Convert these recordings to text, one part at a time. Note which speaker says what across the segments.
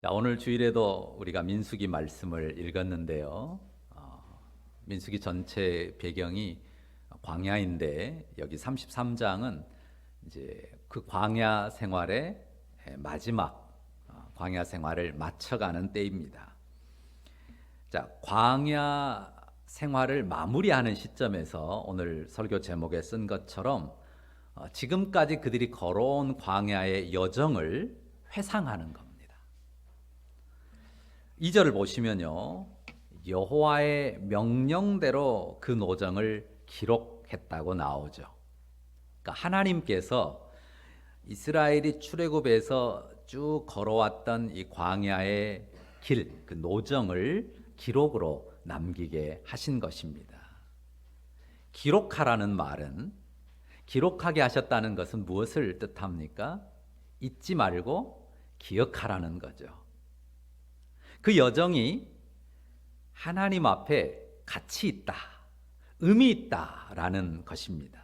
Speaker 1: 자, 오늘 주일에도 우리가 민수기 말씀을 읽었는데요. 민수기 전체 배경이 광야인데 여기 33장은 이제 그 광야 생활의 마지막 광야 생활을 마쳐가는 때입니다. 자, 광야 생활을 마무리하는 시점에서 오늘 설교 제목에 쓴 것처럼 지금까지 그들이 걸어온 광야의 여정을 회상하는 겁니다. 2절을 보시면요, 여호와의 명령대로 그 노정을 기록했다고 나오죠. 그러니까 하나님께서 이스라엘이 출애굽에서 쭉 걸어왔던 이 광야의 길, 그 노정을 기록으로 남기게 하신 것입니다. 기록하라는 말은, 기록하게 하셨다는 것은 무엇을 뜻합니까? 잊지 말고 기억하라는 거죠. 그 여정이 하나님 앞에 가치 있다, 의미 있다라는 것입니다.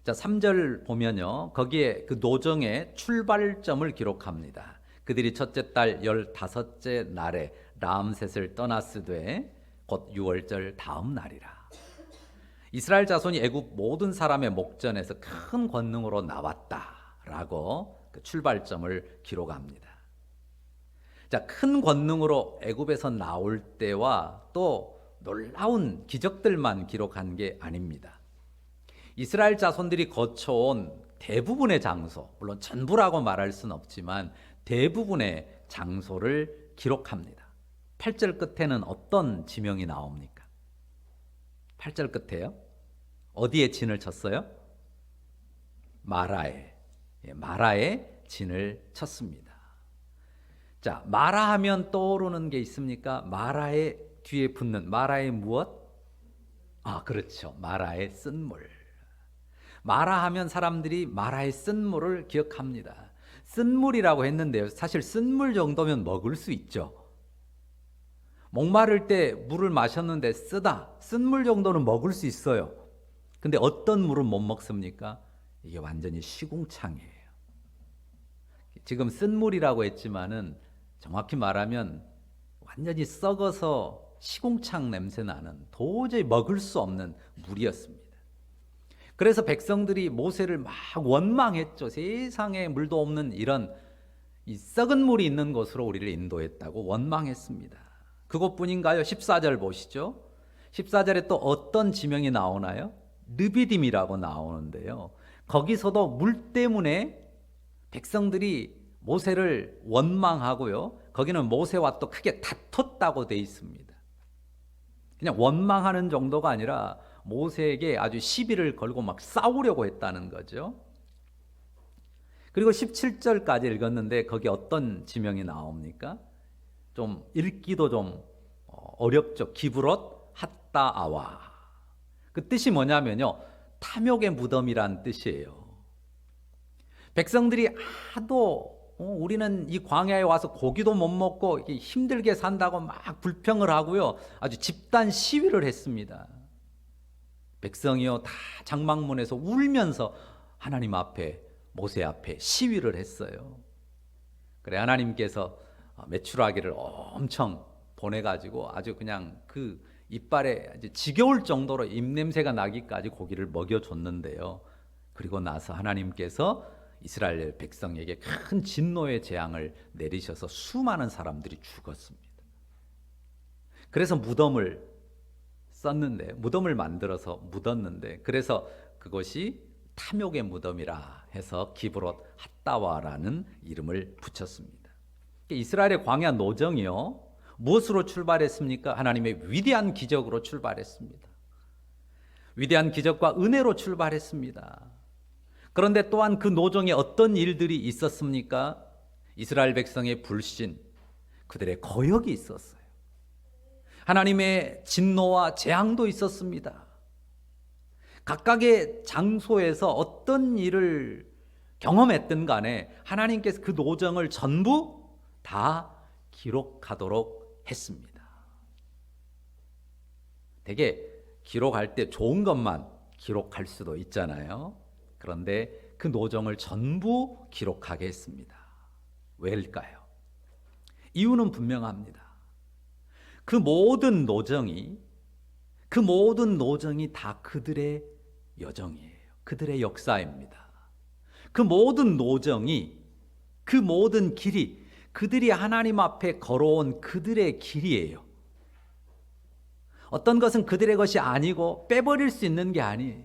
Speaker 1: 자, 3절 보면요, 거기에 그 노정의 출발점을 기록합니다. 그들이 첫째 달 15째 날에 람셋을 떠났으되 곧 6월절 다음 날이라. 이스라엘 자손이 애굽 모든 사람의 목전에서 큰 권능으로 나왔다라고 그 출발점을 기록합니다. 자, 큰 권능으로 애굽에서 나올 때와 또 놀라운 기적들만 기록한 게 아닙니다. 이스라엘 자손들이 거쳐온 대부분의 장소, 물론 전부라고 말할 수는 없지만 대부분의 장소를 기록합니다. 8절 끝에는 어떤 지명이 나옵니까? 8절 끝에요? 어디에 진을 쳤어요? 마라에. 마라에 진을 쳤습니다. 자, 마라 하면 떠오르는 게 있습니까? 마라의 뒤에 붙는 마라의 무엇? 그렇죠. 마라의 쓴물. 마라 하면 사람들이 마라의 쓴물을 기억합니다. 쓴물이라고 했는데요, 사실 쓴물 정도면 먹을 수 있죠. 목마를 때 물을 마셨는데 쓰다, 쓴물 정도는 먹을 수 있어요. 근데 어떤 물은 못 먹습니까? 이게 완전히 시궁창이에요. 지금 쓴물이라고 했지만은 정확히 말하면 완전히 썩어서 시궁창 냄새 나는 도저히 먹을 수 없는 물이었습니다. 그래서 백성들이 모세를 막 원망했죠. 세상에 물도 없는 이런 이 썩은 물이 있는 곳으로 우리를 인도했다고 원망했습니다. 그것뿐인가요? 14절 보시죠. 14절에 또 어떤 지명이 나오나요? 르비딤이라고 나오는데요, 거기서도 물 때문에 백성들이 모세를 원망하고요, 거기는 모세와 또 크게 다퉜다고 돼 있습니다. 그냥 원망하는 정도가 아니라 모세에게 아주 시비를 걸고 막 싸우려고 했다는 거죠. 그리고 17절까지 읽었는데 거기 어떤 지명이 나옵니까? 좀 읽기도 좀 어렵죠. 기브롯 핫다아와. 그 뜻이 뭐냐면요, 탐욕의 무덤이란 뜻이에요. 백성들이 하도 우리는 이 광야에 와서 고기도 못 먹고 힘들게 산다고 막 불평을 하고요, 아주 집단 시위를 했습니다. 백성이요, 다 장막문에서 울면서 하나님 앞에, 모세 앞에 시위를 했어요. 그래, 하나님께서 메추라기를 엄청 보내가지고 아주 그냥 그 이빨에 지겨울 정도로 입냄새가 나기까지 고기를 먹여줬는데요, 그리고 나서 하나님께서 이스라엘 백성에게 큰 진노의 재앙을 내리셔서 수많은 사람들이 죽었습니다. 그래서 무덤을 썼는데, 무덤을 만들어서 묻었는데, 그래서 그것이 탐욕의 무덤이라 해서 기브롯 핫다와라는 이름을 붙였습니다. 이스라엘의 광야 노정이요, 무엇으로 출발했습니까? 하나님의 위대한 기적으로 출발했습니다. 위대한 기적과 은혜로 출발했습니다. 그런데 또한 그 노정에 어떤 일들이 있었습니까? 이스라엘 백성의 불신, 그들의 거역이 있었어요. 하나님의 진노와 재앙도 있었습니다. 각각의 장소에서 어떤 일을 경험했든 간에 하나님께서 그 노정을 전부 다 기록하도록 했습니다. 되게 기록할 때 좋은 것만 기록할 수도 있잖아요. 그런데 그 노정을 전부 기록하게 했습니다. 왜일까요? 이유는 분명합니다. 그 모든 노정이 다 그들의 여정이에요. 그들의 역사입니다. 그 모든 노정이, 그 모든 길이 그들이 하나님 앞에 걸어온 그들의 길이에요. 어떤 것은 그들의 것이 아니고 빼버릴 수 있는 게 아니에요.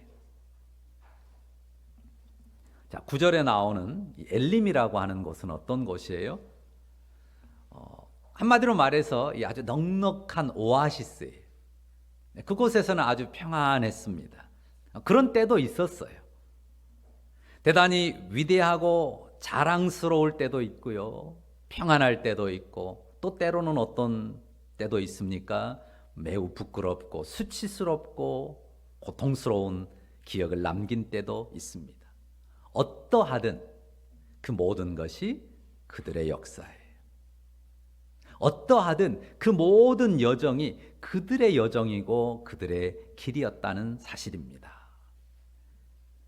Speaker 1: 자, 9절에 나오는 엘림이라고 하는 곳은 어떤 곳이에요? 한마디로 말해서 이 아주 넉넉한 오아시스예요. 그곳에서는 아주 평안했습니다. 그런 때도 있었어요. 대단히 위대하고 자랑스러울 때도 있고요. 평안할 때도 있고, 또 때로는 어떤 때도 있습니까? 매우 부끄럽고 수치스럽고 고통스러운 기억을 남긴 때도 있습니다. 어떠하든 그 모든 것이 그들의 역사예요. 어떠하든 그 모든 여정이 그들의 여정이고 그들의 길이었다는 사실입니다.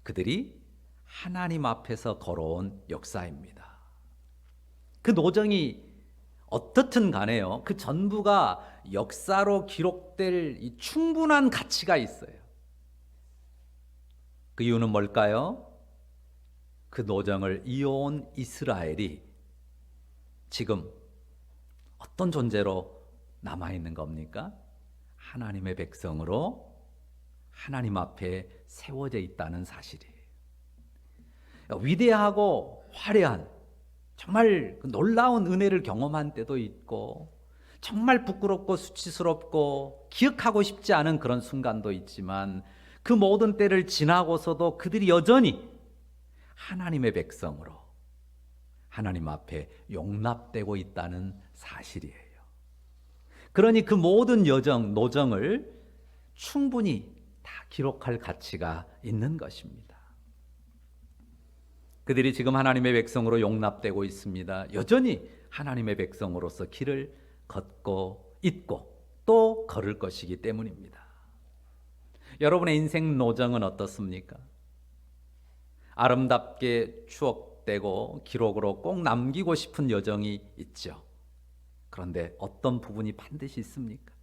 Speaker 1: 그들이 하나님 앞에서 걸어온 역사입니다. 그 노정이 어떻든 간에요, 그 전부가 역사로 기록될 이 충분한 가치가 있어요. 그 이유는 뭘까요? 그 노정을 이어온 이스라엘이 지금 어떤 존재로 남아있는 겁니까? 하나님의 백성으로 하나님 앞에 세워져 있다는 사실이에요. 위대하고 화려한, 정말 놀라운 은혜를 경험한 때도 있고, 정말 부끄럽고 수치스럽고 기억하고 싶지 않은 그런 순간도 있지만, 그 모든 때를 지나고서도 그들이 여전히 하나님의 백성으로 하나님 앞에 용납되고 있다는 사실이에요. 그러니 그 모든 여정, 노정을 충분히 다 기록할 가치가 있는 것입니다. 그들이 지금 하나님의 백성으로 용납되고 있습니다. 여전히 하나님의 백성으로서 길을 걷고 있고 또 걸을 것이기 때문입니다. 여러분의 인생 노정은 어떻습니까? 아름답게 추억되고 기록으로 꼭 남기고 싶은 여정이 있죠. 그런데 어떤 부분이 반드시 있습니까?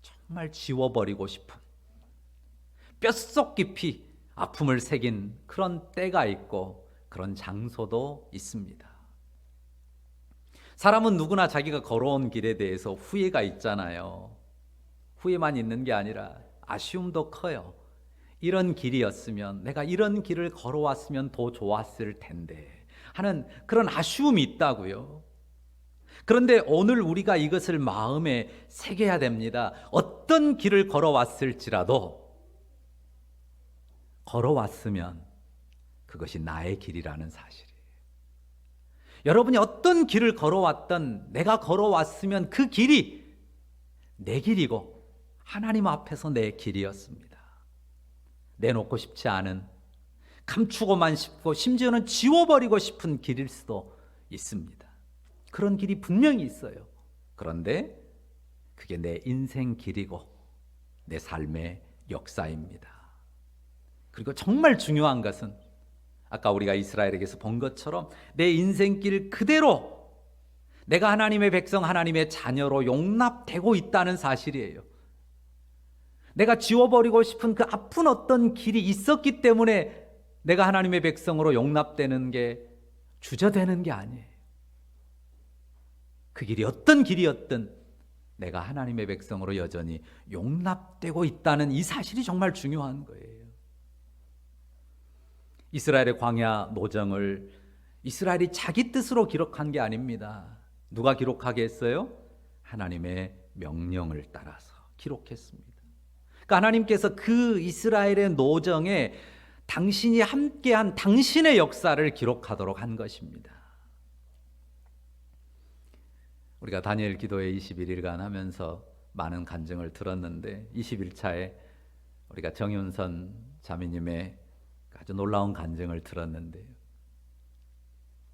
Speaker 1: 정말 지워버리고 싶은, 뼛속 깊이 아픔을 새긴 그런 때가 있고 그런 장소도 있습니다. 사람은 누구나 자기가 걸어온 길에 대해서 후회가 있잖아요. 후회만 있는 게 아니라 아쉬움도 커요. 이런 길이었으면, 내가 이런 길을 걸어왔으면 더 좋았을 텐데 하는 그런 아쉬움이 있다고요. 그런데 오늘 우리가 이것을 마음에 새겨야 됩니다. 어떤 길을 걸어왔을지라도 걸어왔으면 그것이 나의 길이라는 사실이에요. 여러분이 어떤 길을 걸어왔던, 내가 걸어왔으면 그 길이 내 길이고 하나님 앞에서 내 길이었습니다. 내놓고 싶지 않은, 감추고만 싶고 심지어는 지워버리고 싶은 길일 수도 있습니다. 그런 길이 분명히 있어요. 그런데 그게 내 인생 길이고 내 삶의 역사입니다. 그리고 정말 중요한 것은 아까 우리가 이스라엘에게서 본 것처럼 내 인생길 그대로 내가 하나님의 백성, 하나님의 자녀로 용납되고 있다는 사실이에요. 내가 지워버리고 싶은 그 아픈 어떤 길이 있었기 때문에 내가 하나님의 백성으로 용납되는 게, 주저되는 게 아니에요. 그 길이 어떤 길이었든 내가 하나님의 백성으로 여전히 용납되고 있다는 이 사실이 정말 중요한 거예요. 이스라엘의 광야 노정을 이스라엘이 자기 뜻으로 기록한 게 아닙니다. 누가 기록하게 했어요? 하나님의 명령을 따라서 기록했습니다. 그러니까 하나님께서 그 이스라엘의 노정에 당신이 함께한 당신의 역사를 기록하도록 한 것입니다. 우리가 다니엘 기도회 21일간 하면서 많은 간증을 들었는데 21차에 우리가 정윤선 자매님의 아주 놀라운 간증을 들었는데요.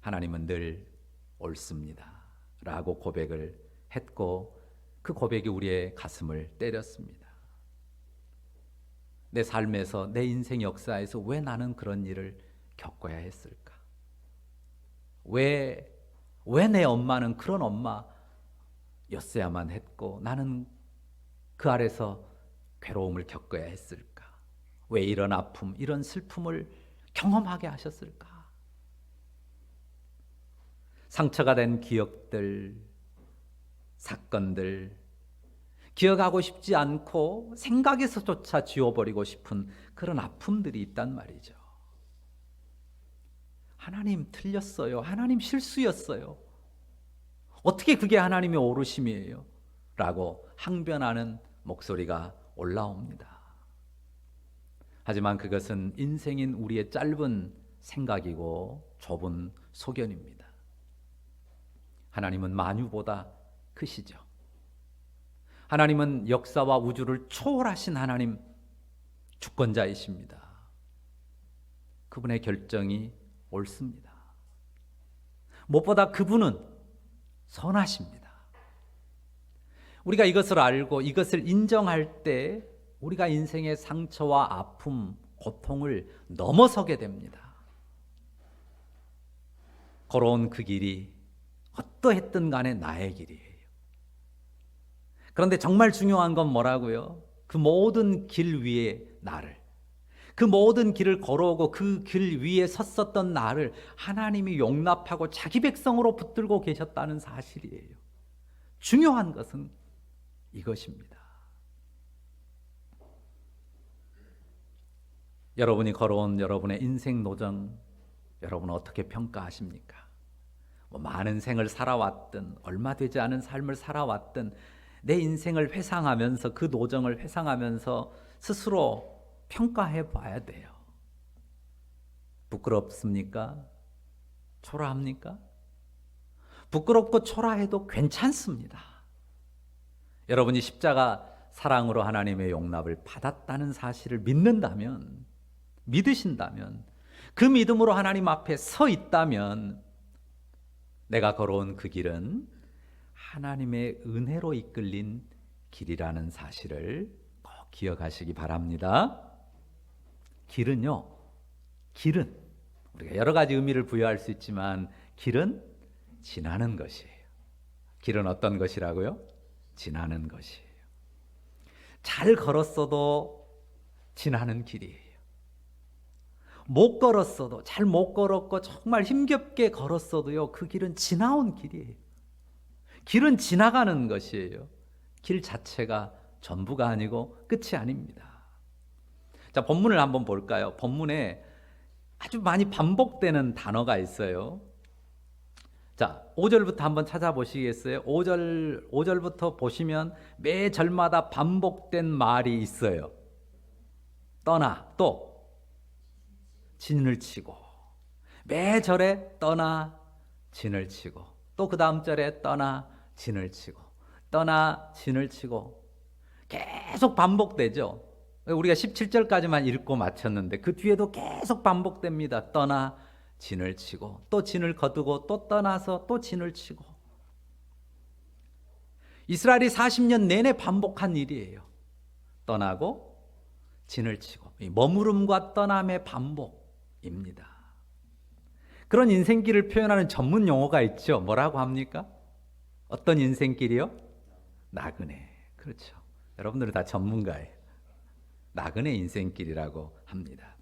Speaker 1: 하나님은 늘 옳습니다 라고 고백을 했고, 그 고백이 우리의 가슴을 때렸습니다. 내 삶에서, 내 인생 역사에서 왜 나는 그런 일을 겪어야 했을까? 왜 왜 내 엄마는 그런 엄마였어야만 했고 나는 그 아래서 괴로움을 겪어야 했을까? 왜 이런 아픔, 이런 슬픔을 경험하게 하셨을까? 상처가 된 기억들, 사건들, 기억하고 싶지 않고 생각에서조차 지워버리고 싶은 그런 아픔들이 있단 말이죠. 하나님 틀렸어요. 하나님 실수였어요. 어떻게 그게 하나님의 오르심이에요? 라고 항변하는 목소리가 올라옵니다. 하지만 그것은 인생인 우리의 짧은 생각이고 좁은 소견입니다. 하나님은 만유보다 크시죠. 하나님은 역사와 우주를 초월하신 하나님, 주권자이십니다. 그분의 결정이 옳습니다. 무엇보다 그분은 선하십니다. 우리가 이것을 알고 이것을 인정할 때 우리가 인생의 상처와 아픔, 고통을 넘어서게 됩니다. 걸어온 그 길이 어떠했든 간에 나의 길이에요. 그런데 정말 중요한 건 뭐라고요? 그 모든 길 위에 나를, 그 모든 길을 걸어오고 그 길 위에 섰었던 나를 하나님이 용납하고 자기 백성으로 붙들고 계셨다는 사실이에요. 중요한 것은 이것입니다. 여러분이 걸어온 여러분의 인생 노정, 여러분은 어떻게 평가하십니까? 많은 생을 살아왔든 얼마 되지 않은 삶을 살아왔든 내 인생을 회상하면서 그 노정을 회상하면서 스스로 평가해 봐야 돼요. 부끄럽습니까? 초라합니까? 부끄럽고 초라해도 괜찮습니다. 여러분이 십자가 사랑으로 하나님의 용납을 받았다는 사실을 믿는다면, 믿으신다면, 그 믿음으로 하나님 앞에 서 있다면 내가 걸어온 그 길은 하나님의 은혜로 이끌린 길이라는 사실을 꼭 기억하시기 바랍니다. 길은요, 길은 우리가 여러 가지 의미를 부여할 수 있지만 길은 지나는 것이에요. 길은 어떤 것이라고요? 지나는 것이에요. 잘 걸었어도 지나는 길이에요. 못 걸었어도, 잘 못 걸었고 정말 힘겹게 걸었어도요, 그 길은 지나온 길이에요. 길은 지나가는 것이에요. 길 자체가 전부가 아니고 끝이 아닙니다. 자, 본문을 한번 볼까요? 본문에 아주 많이 반복되는 단어가 있어요. 자, 5절부터 한번 찾아보시겠어요? 5절부터 보시면 매 절마다 반복된 말이 있어요. 떠나, 또 진을 치고, 매 절에 떠나 진을 치고, 또 그 다음 절에 떠나 진을 치고, 떠나 진을 치고, 계속 반복되죠. 우리가 17절까지만 읽고 마쳤는데 그 뒤에도 계속 반복됩니다. 떠나 진을 치고, 또 진을 거두고, 또 떠나서 또 진을 치고. 이스라엘이 40년 내내 반복한 일이에요. 떠나고 진을 치고, 머무름과 떠남의 반복입니다. 그런 인생길을 표현하는 전문 용어가 있죠. 뭐라고 합니까? 어떤 인생길이요? 나그네. 그렇죠. 여러분들은 다 전문가예요. 나그네 인생길이라고 합니다.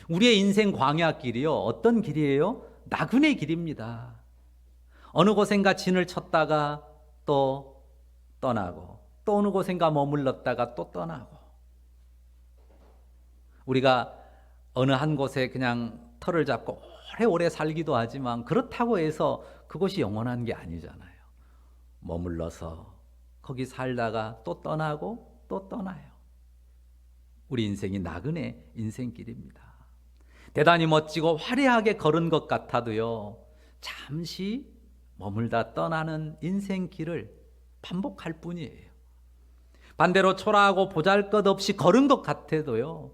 Speaker 1: 우리의 인생 광야길이요, 어떤 길이에요? 나그네 길입니다. 어느 곳엔가 진을 쳤다가 또 떠나고, 또 어느 곳엔가 머물렀다가 또 떠나고. 우리가 어느 한 곳에 그냥 터를 잡고 오래오래 살기도 하지만 그렇다고 해서 그곳이 영원한 게 아니잖아요. 머물러서 거기 살다가 또 떠나고 또 떠나요. 우리 인생이 나그네 인생길입니다. 대단히 멋지고 화려하게 걸은 것 같아도요, 잠시 머물다 떠나는 인생길을 반복할 뿐이에요. 반대로 초라하고 보잘것없이 걸은 것 같아도요,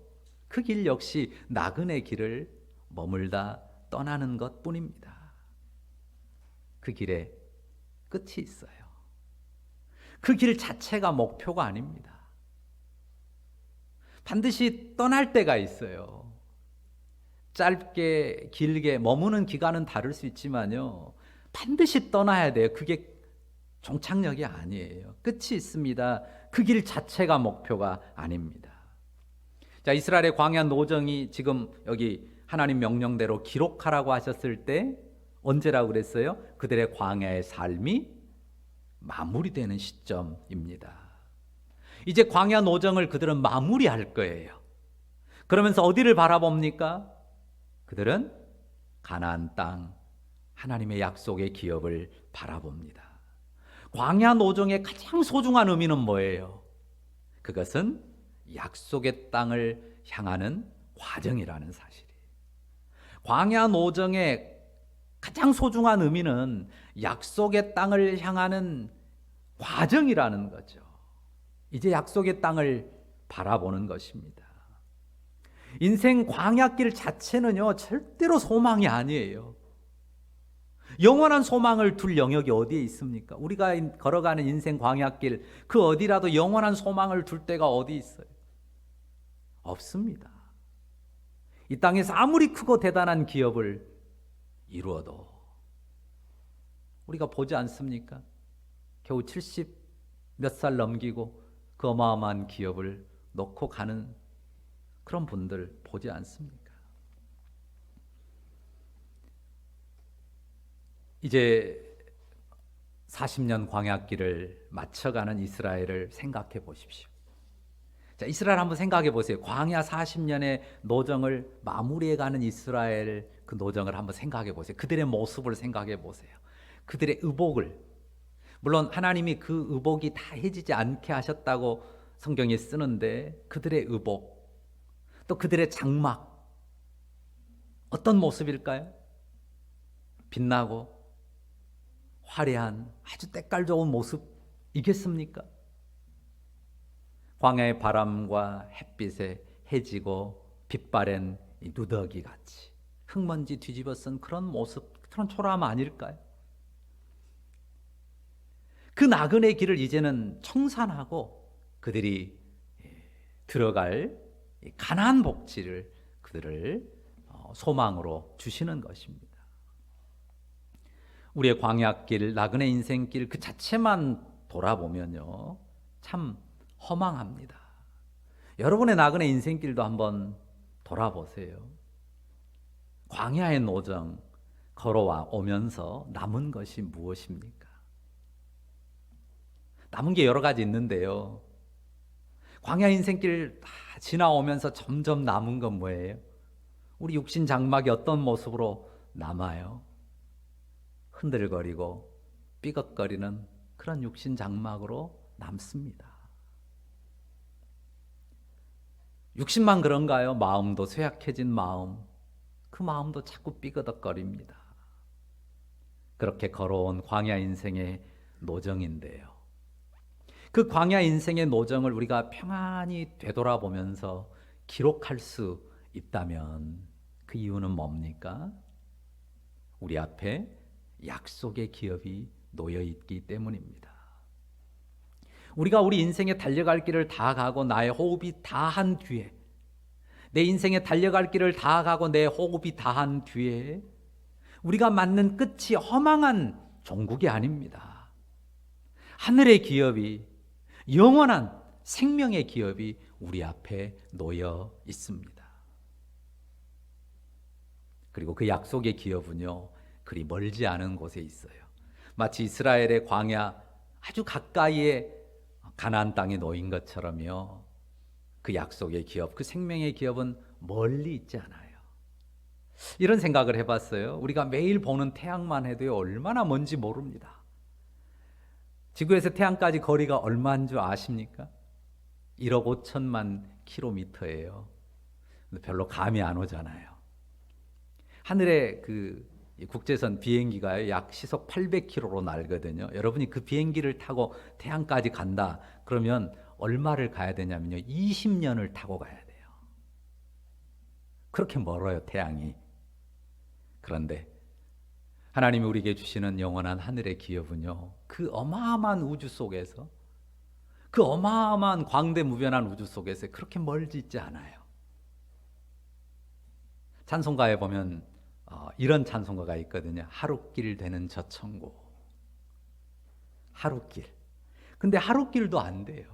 Speaker 1: 그 길 역시 나그네 길을 머물다 떠나는 것 뿐입니다. 그 길에 끝이 있어요. 그 길 자체가 목표가 아닙니다. 반드시 떠날 때가 있어요. 짧게 길게 머무는 기간은 다를 수 있지만요, 반드시 떠나야 돼요. 그게 종착역이 아니에요. 끝이 있습니다. 그 길 자체가 목표가 아닙니다. 자, 이스라엘의 광야 노정이 지금 여기 하나님 명령대로 기록하라고 하셨을 때 언제라고 그랬어요? 그들의 광야의 삶이 마무리되는 시점입니다. 이제 광야 노정을 그들은 마무리할 거예요. 그러면서 어디를 바라봅니까? 그들은 가나안 땅, 하나님의 약속의 기업을 바라봅니다. 광야 노정의 가장 소중한 의미는 뭐예요? 그것은 약속의 땅을 향하는 과정이라는 사실이에요. 광야 노정의 가장 소중한 의미는 약속의 땅을 향하는 과정이라는 거죠. 이제 약속의 땅을 바라보는 것입니다. 인생 광야길 자체는요, 절대로 소망이 아니에요. 영원한 소망을 둘 영역이 어디에 있습니까? 우리가 걸어가는 인생 광야길, 그 어디라도 영원한 소망을 둘 데가 어디 있어요? 없습니다. 이 땅에서 아무리 크고 대단한 기업을 이루어도 우리가 보지 않습니까? 겨우 70 몇 살 넘기고 그 어마어마한 기업을 놓고 가는 그런 분들 보지 않습니까? 이제 40년 광야길을 마쳐가는 이스라엘을 생각해 보십시오. 자, 이스라엘 한번 생각해 보세요. 광야 40년의 노정을 마무리해가는 이스라엘 그 노정을 한번 생각해 보세요. 그들의 모습을 생각해 보세요. 그들의 의복을, 물론 하나님이 그 의복이 다 해지지 않게 하셨다고 성경에 쓰는데 그들의 의복, 또 그들의 장막, 어떤 모습일까요? 빛나고 화려한 아주 때깔 좋은 모습이겠습니까? 광야의 바람과 햇빛에 해지고 빛바랜 누더기 같이 흙먼지 뒤집어 쓴 그런 모습, 그런 초라함 아닐까요? 그 나그네 길을 이제는 청산하고 그들이 들어갈 가나안 복지를 그들을 소망으로 주시는 것입니다. 우리의 광야길, 나그네 인생길 그 자체만 돌아보면요, 참 허망합니다. 여러분의 나그네 인생길도 한번 돌아보세요. 광야의 노정 걸어와 오면서 남은 것이 무엇입니까? 남은 게 여러 가지 있는데요. 광야 인생길 다 지나오면서 점점 남은 건 뭐예요? 우리 육신 장막이 어떤 모습으로 남아요? 흔들거리고 삐걱거리는 그런 육신 장막으로 남습니다. 육신만 그런가요? 마음도 쇠약해진 마음, 그 마음도 자꾸 삐그덕거립니다. 그렇게 걸어온 광야 인생의 노정인데요. 그 광야 인생의 노정을 우리가 평안히 되돌아보면서 기록할 수 있다면 그 이유는 뭡니까? 우리 앞에 약속의 기업이 놓여 있기 때문입니다. 우리가 우리 인생에 달려갈 길을 다 가고 나의 호흡이 다한 뒤에, 내 인생에 달려갈 길을 다 가고 내 호흡이 다한 뒤에 우리가 맞는 끝이 허망한 종국이 아닙니다. 하늘의 기업이, 영원한 생명의 기업이 우리 앞에 놓여 있습니다. 그리고 그 약속의 기업은요, 그리 멀지 않은 곳에 있어요. 마치 이스라엘의 광야 아주 가까이에 가나안 땅에 놓인 것처럼요, 그 약속의 기업, 그 생명의 기업은 멀리 있지 않아요. 이런 생각을 해봤어요. 우리가 매일 보는 태양만 해도 얼마나 먼지 모릅니다. 지구에서 태양까지 거리가 얼마인 줄 아십니까? 1억 5천만 킬로미터예요. 근데 별로 감이 안 오잖아요. 하늘에 그 국제선 비행기가 약 시속 800km로 날거든요. 여러분이 그 비행기를 타고 태양까지 간다 그러면 얼마를 가야 되냐면요, 20년을 타고 가야 돼요. 그렇게 멀어요, 태양이. 그런데 하나님이 우리에게 주시는 영원한 하늘의 기업은요, 그 어마어마한 우주 속에서, 그 어마어마한 광대무변한 우주 속에서 그렇게 멀지 있지 않아요. 찬송가에 보면 이런 찬송가가 있거든요. 하루길 되는 저 천국. 하루길. 근데 하루길도 안 돼요.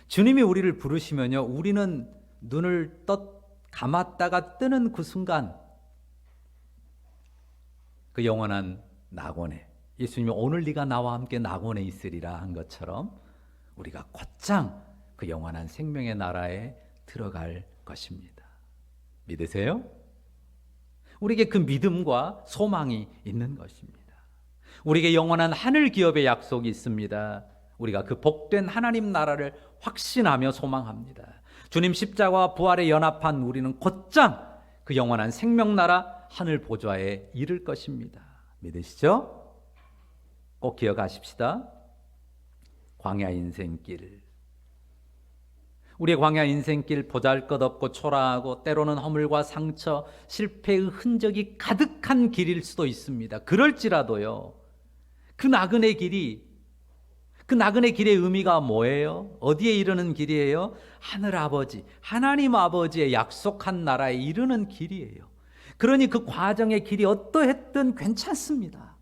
Speaker 1: 주님이 우리를 부르시면요, 우리는 눈을 감았다가 뜨는 그 순간 그 영원한 낙원에, 예수님이 오늘 네가 나와 함께 낙원에 있으리라 한 것처럼 우리가 곧장 그 영원한 생명의 나라에 들어갈 것입니다. 믿으세요? 우리에게 그 믿음과 소망이 있는 것입니다. 우리에게 영원한 하늘 기업의 약속이 있습니다. 우리가 그 복된 하나님 나라를 확신하며 소망합니다. 주님 십자가와 부활에 연합한 우리는 곧장 그 영원한 생명 나라 하늘 보좌에 이를 것입니다. 믿으시죠? 꼭 기억하십시다. 광야 인생길. 우리의 광야 인생길 보잘것없고 초라하고 때로는 허물과 상처, 실패의 흔적이 가득한 길일 수도 있습니다. 그럴지라도요, 그 나그네 길의 의미가 뭐예요? 어디에 이르는 길이에요? 하늘 아버지, 하나님 아버지의 약속한 나라에 이르는 길이에요. 그러니 그 과정의 길이 어떠했든 괜찮습니다.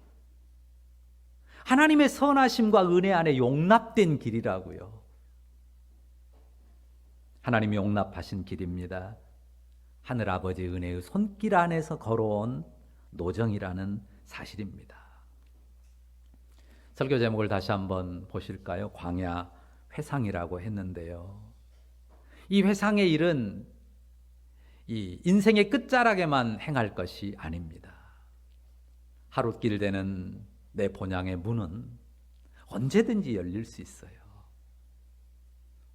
Speaker 1: 하나님의 선하심과 은혜 안에 용납된 길이라고요. 하나님이 용납하신 길입니다. 하늘 아버지의 은혜의 손길 안에서 걸어온 노정이라는 사실입니다. 설교 제목을 다시 한번 보실까요? 광야 회상이라고 했는데요. 이 회상의 일은 이 인생의 끝자락에만 행할 것이 아닙니다. 하루길 되는 내 본향의 문은 언제든지 열릴 수 있어요.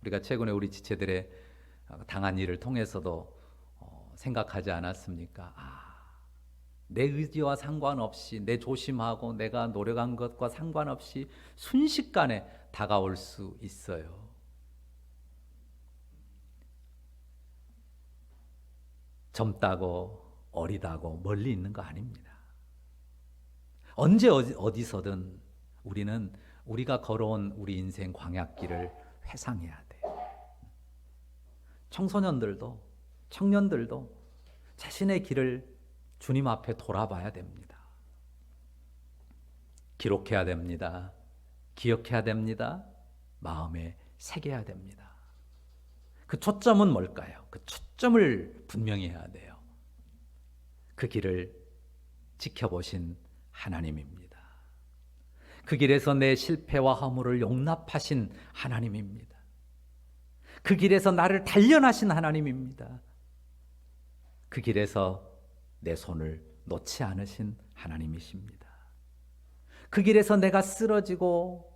Speaker 1: 우리가 최근에 우리 지체들의 당한 일을 통해서도 생각하지 않았습니까? 내 의지와 상관없이, 내 조심하고 내가 노력한 것과 상관없이 순식간에 다가올 수 있어요. 젊다고 어리다고 멀리 있는 거 아닙니다. 언제 어디서든 우리는 우리가 걸어온 우리 인생 광야길을 회상해야 돼요. 청소년들도 청년들도 자신의 길을 주님 앞에 돌아봐야 됩니다. 기록해야 됩니다. 기억해야 됩니다. 마음에 새겨야 됩니다. 그 초점은 뭘까요? 그 초점을 분명히 해야 돼요. 그 길을 지켜보신 하나님입니다. 그 길에서 내 실패와 허물을 용납하신 하나님입니다. 그 길에서 나를 단련하신 하나님입니다. 그 길에서 내 손을 놓지 않으신 하나님이십니다. 그 길에서 내가 쓰러지고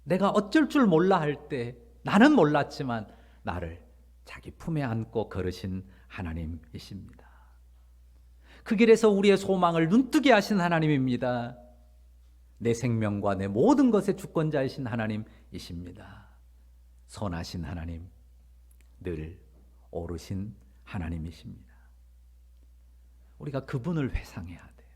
Speaker 1: 내가 어쩔 줄 몰라 할 때 나는 몰랐지만 나를 자기 품에 안고 걸으신 하나님이십니다. 그 길에서 우리의 소망을 눈뜨게 하신 하나님입니다. 내 생명과 내 모든 것의 주권자이신 하나님이십니다. 선하신 하나님, 늘 오르신 하나님이십니다. 우리가 그분을 회상해야 돼요.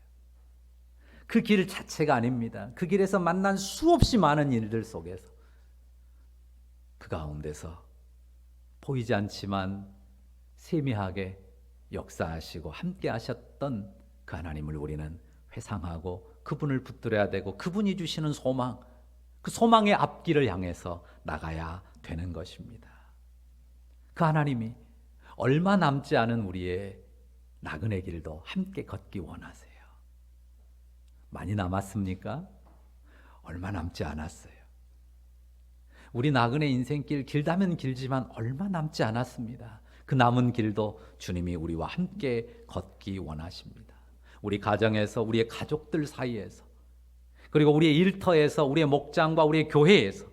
Speaker 1: 그 길 자체가 아닙니다. 그 길에서 만난 수없이 많은 일들 속에서 그 가운데서 보이지 않지만 세미하게 역사하시고 함께 하셨던 그 하나님을 우리는 회상하고 그분을 붙들어야 되고 그분이 주시는 소망, 그 소망의 앞길을 향해서 나가야 되는 것입니다. 그 하나님이 얼마 남지 않은 우리의 나그네 길도 함께 걷기 원하세요. 많이 남았습니까? 얼마 남지 않았어요. 우리 나그네 인생길 길다면 길지만 얼마 남지 않았습니다. 그 남은 길도 주님이 우리와 함께 걷기 원하십니다. 우리 가정에서, 우리의 가족들 사이에서, 그리고 우리의 일터에서, 우리의 목장과 우리의 교회에서,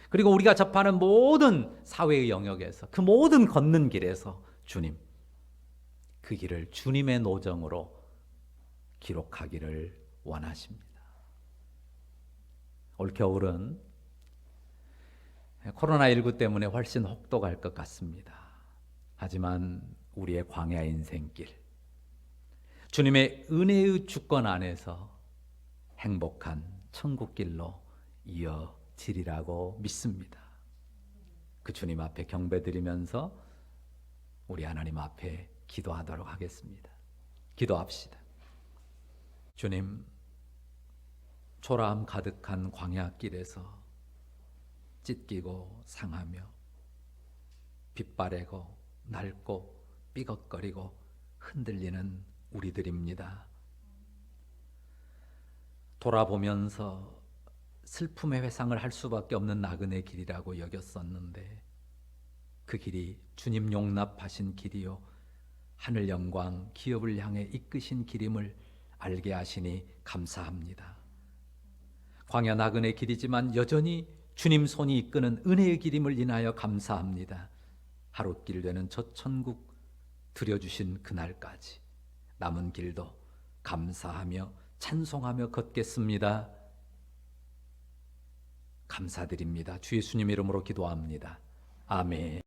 Speaker 1: 그리고 우리가 접하는 모든 사회의 영역에서, 그 모든 걷는 길에서 주님, 그 길을 주님의 노정으로 기록하기를 원하십니다. 올겨울은 코로나19 때문에 훨씬 혹독할 것 같습니다. 하지만 우리의 광야 인생길, 주님의 은혜의 주권 안에서 행복한 천국길로 이어지리라고 믿습니다. 그 주님 앞에 경배드리면서 우리 하나님 앞에 기도하도록 하겠습니다. 기도합시다. 주님, 초라함 가득한 광야길에서 찢기고 상하며 빗바래고 낡고 삐걱거리고 흔들리는 우리들입니다. 돌아보면서 슬픔의 회상을 할 수밖에 없는 나그네 길이라고 여겼었는데 그 길이 주님 용납하신 길이요 하늘 영광 기업을 향해 이끄신 길임을 알게 하시니 감사합니다. 광야 나그네 길이지만 여전히 주님 손이 이끄는 은혜의 길임을 인하여 감사합니다. 하루길 되는 저 천국 들여주신 그날까지 남은 길도 감사하며 찬송하며 걷겠습니다. 감사드립니다. 주 예수님 이름으로 기도합니다. 아멘.